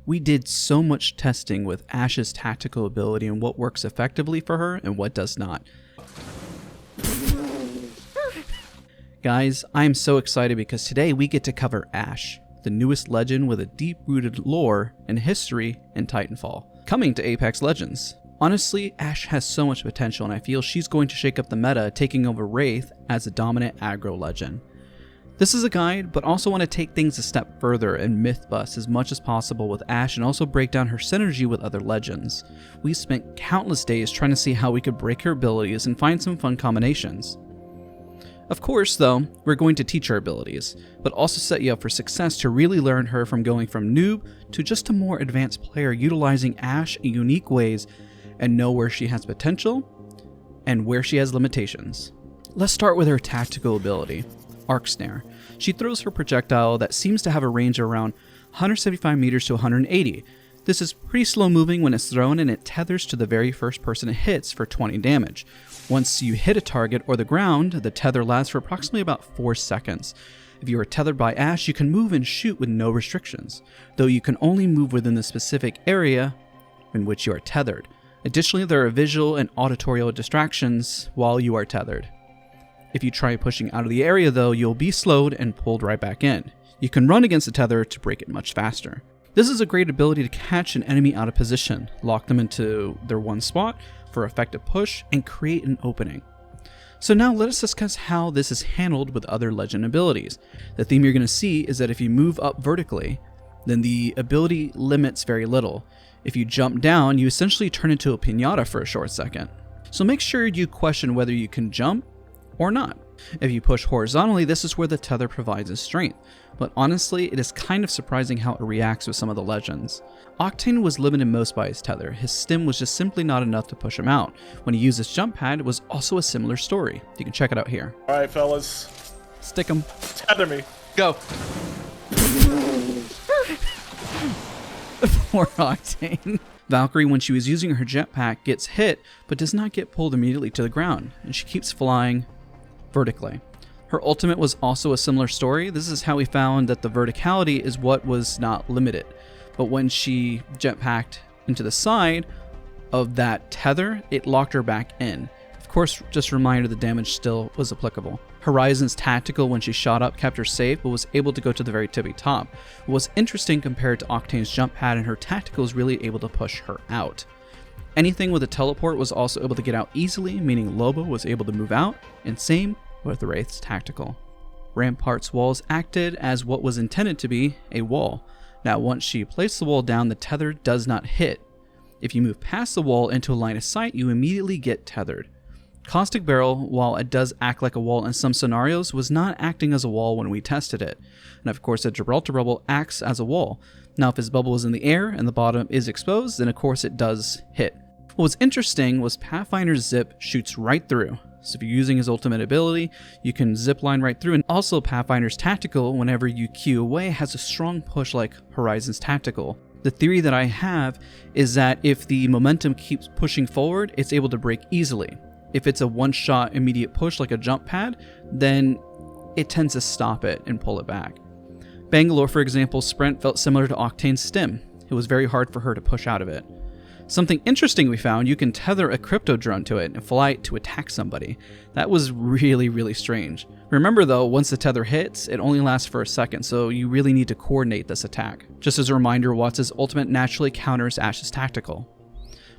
We did so much testing with Ashe's tactical ability and what works effectively for her and what does not. Guys, I am so excited because today we get to cover Ashe, the newest legend with a deep-rooted lore and history in Titanfall, coming to Apex Legends. Honestly, Ashe has so much potential and I feel she's going to shake up the meta, taking over Wraith as a dominant aggro legend. This is a guide, but also want to take things a step further and myth bust as much as possible with Ashe and also break down her synergy with other legends. We spent countless days trying to see how we could break her abilities and find some fun combinations. Of course, though, we're going to teach her abilities, but also set you up for success to really learn her from going from noob to just a more advanced player utilizing Ashe in unique ways and know where she has potential and where she has limitations. Let's start with her tactical ability. Arc Snare. She throws her projectile that seems to have a range of around 175 meters to 180. This is pretty slow moving when it's thrown and it tethers to the very first person it hits for 20 damage. Once you hit a target or the ground, the tether lasts for approximately about 4 seconds. If you are tethered by Ashe, you can move and shoot with no restrictions, though you can only move within the specific area in which you are tethered. Additionally, there are visual and auditory distractions while you are tethered. If you try pushing out of the area though, you'll be slowed and pulled right back in. You can run against the tether to break it much faster. This is a great ability to catch an enemy out of position, lock them into their one spot for effective push, and create an opening. So now let us discuss how this is handled with other legend abilities. The theme you're going to see is that if you move up vertically, then the ability limits very little. If you jump down, you essentially turn into a piñata for a short second. So make sure you question whether you can jump or not. If you push horizontally, this is where the tether provides its strength, but honestly, it is kind of surprising how it reacts with some of the legends. Octane was limited most by his tether. His stim was just simply not enough to push him out. When he used his jump pad, it was also a similar story. You can check it out here. Alright, fellas. Stick him. Tether me. Go. Poor Octane. Valkyrie, when she was using her jetpack, gets hit, but does not get pulled immediately to the ground, and she keeps flying vertically. Her ultimate was also a similar story. This is how we found that the verticality is what was not limited. But when she jetpacked into the side of that tether, it locked her back in. Of course, just a reminder, the damage still was applicable. Horizon's tactical when she shot up kept her safe, but was able to go to the very tippy top. What was interesting compared to Octane's jump pad and her tactical was really able to push her out. Anything with a teleport was also able to get out easily, meaning Loba was able to move out, and same with Wraith's tactical. Rampart's walls acted as what was intended to be a wall. Now once she placed the wall down, the tether does not hit. If you move past the wall into a line of sight, you immediately get tethered. Caustic Barrel, while it does act like a wall in some scenarios, was not acting as a wall when we tested it. And of course, the Gibraltar Bubble acts as a wall. Now if his bubble is in the air and the bottom is exposed, then of course it does hit. What was interesting was Pathfinder's zip shoots right through. So if you're using his ultimate ability, you can zip line right through, and also Pathfinder's tactical, whenever you Q away, has a strong push like Horizon's tactical. The theory that I have is that if the momentum keeps pushing forward, it's able to break easily. If it's a one-shot immediate push like a jump pad, then it tends to stop it and pull it back. Bangalore, for example, sprint felt similar to Octane's stim. It was very hard for her to push out of it. Something interesting we found, you can tether a crypto drone to it and fly it to attack somebody. That was really strange. Remember though, once the tether hits, it only lasts for a second, so you really need to coordinate this attack. Just as a reminder, Watts' ultimate naturally counters Ashe's tactical.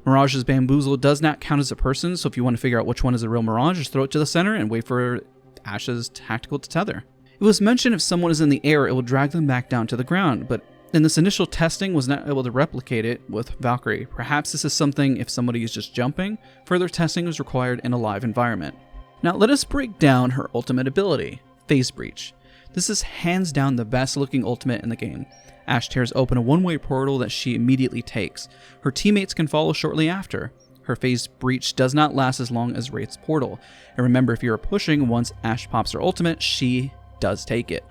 Mirage's Bamboozle does not count as a person, so if you want to figure out which one is a real Mirage, just throw it to the center and wait for Ashe's tactical to tether. It was mentioned if someone is in the air, it will drag them back down to the ground, but in this initial testing was not able to replicate it with Valkyrie. Perhaps this is something if somebody is just jumping, further testing is required in a live environment. Now let us break down her ultimate ability, Phase Breach. This is hands down the best looking ultimate in the game. Ashe tears open a one-way portal that she immediately takes. Her teammates can follow shortly after. Her Phase Breach does not last as long as Wraith's portal. And remember, if you're pushing, once Ashe pops her ultimate, she does take it.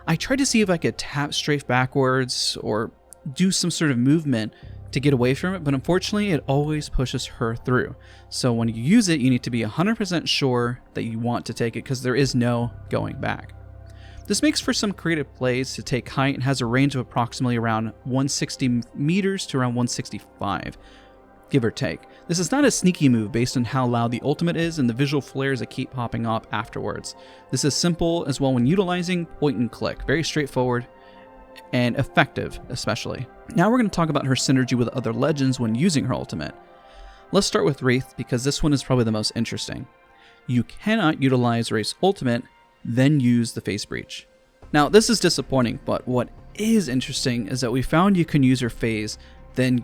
I tried to see if I could tap strafe backwards or do some sort of movement to get away from it, but unfortunately it always pushes her through. So when you use it, you need to be 100% sure that you want to take it because there is no going back. This makes for some creative plays to take height and has a range of approximately around 160 meters to around 165, give or take. This is not a sneaky move based on how loud the ultimate is and the visual flares that keep popping up afterwards. This is simple as well when utilizing point and click, very straightforward and effective especially. Now we're going to talk about her synergy with other legends when using her ultimate. Let's start with Wraith because this one is probably the most interesting. You cannot utilize Wraith's ultimate, then use the Phase Breach. Now this is disappointing, but what is interesting is that we found you can use her phase, then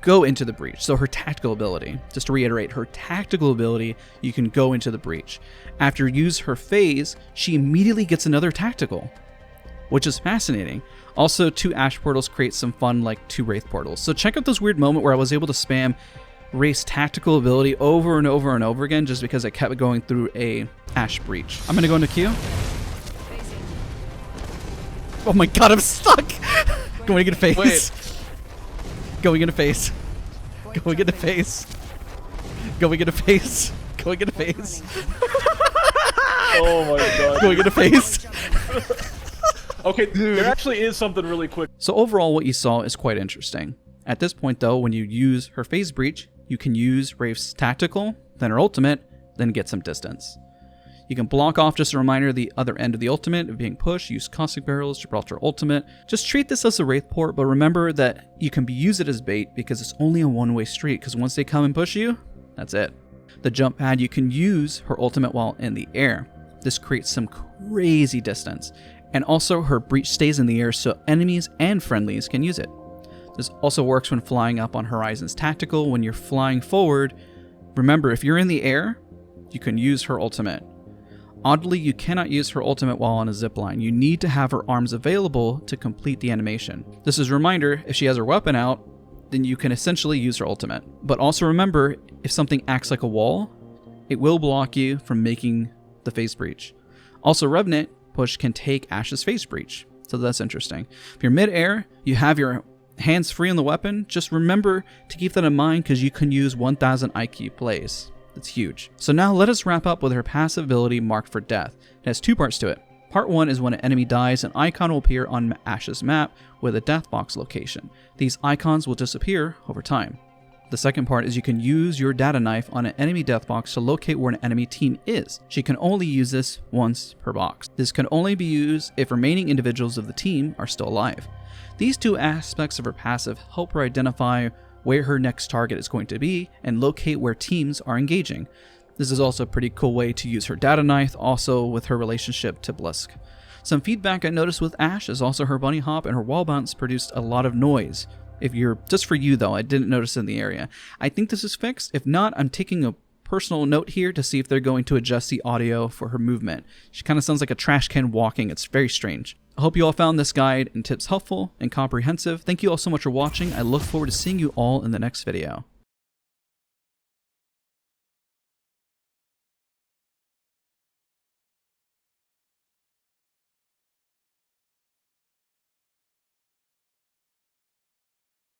go into the breach. So her tactical ability, just to reiterate, her tactical ability, you can go into the breach. After you use her phase, she immediately gets another tactical, which is fascinating. Also, 2 Ash portals create some fun like 2 Wraith portals. So check out this weird moment where I was able to spam Wraith's tactical ability over and over and over again just because I kept going through a Ash breach. I'm gonna go into Q. Oh my god, I'm stuck! Going into phase. Wait. Going into phase. Going into phase. Going into phase. Going into phase. Oh my god. Going into phase. Okay, there actually is something really quick. So overall, what you saw is quite interesting. At this point though, when you use her phase breach, you can use Wraith's tactical, then her ultimate, then get some distance. You can block off, just a reminder, the other end of the ultimate of being pushed, use caustic barrels, Gibraltar ultimate. Just treat this as a Wraith port, but remember that you can use it as bait because it's only a one-way street, because once they come and push you, that's it. The jump pad, you can use her ultimate while in the air. This creates some crazy distance. And also her breach stays in the air so enemies and friendlies can use it. This also works when flying up on Horizon's tactical. When you're flying forward, remember if you're in the air, you can use her ultimate. Oddly, you cannot use her ultimate while on a zipline. You need to have her arms available to complete the animation. This is a reminder, if she has her weapon out, then you can essentially use her ultimate. But also remember, if something acts like a wall, it will block you from making the phase breach. Also, Revenant push can take Ash's phase breach, so that's interesting. If you're mid-air, you have your hands free on the weapon, just remember to keep that in mind because you can use 1000 IQ plays. That's huge. So now let us wrap up with her passive ability Marked for Death. It has 2 parts to it. Part 1 is when an enemy dies, an icon will appear on Ash's map with a death box location. These icons will disappear over time. The second part is you can use your data knife on an enemy death box to locate where an enemy team is. She can only use this once per box. This can only be used if remaining individuals of the team are still alive. These 2 aspects of her passive help her identify where her next target is going to be and locate where teams are engaging. This is also a pretty cool way to use her data knife, also with her relationship to Blisk. Some feedback I noticed with Ash is also her bunny hop and her wall bounce produced a lot of noise. If you're just for you though, I didn't notice in the area. I think this is fixed. If not, I'm taking a personal note here to see if they're going to adjust the audio for her movement. She kind of sounds like a trash can walking. It's very strange. I hope you all found this guide and tips helpful and comprehensive. Thank you all so much for watching. I look forward to seeing you all in the next video.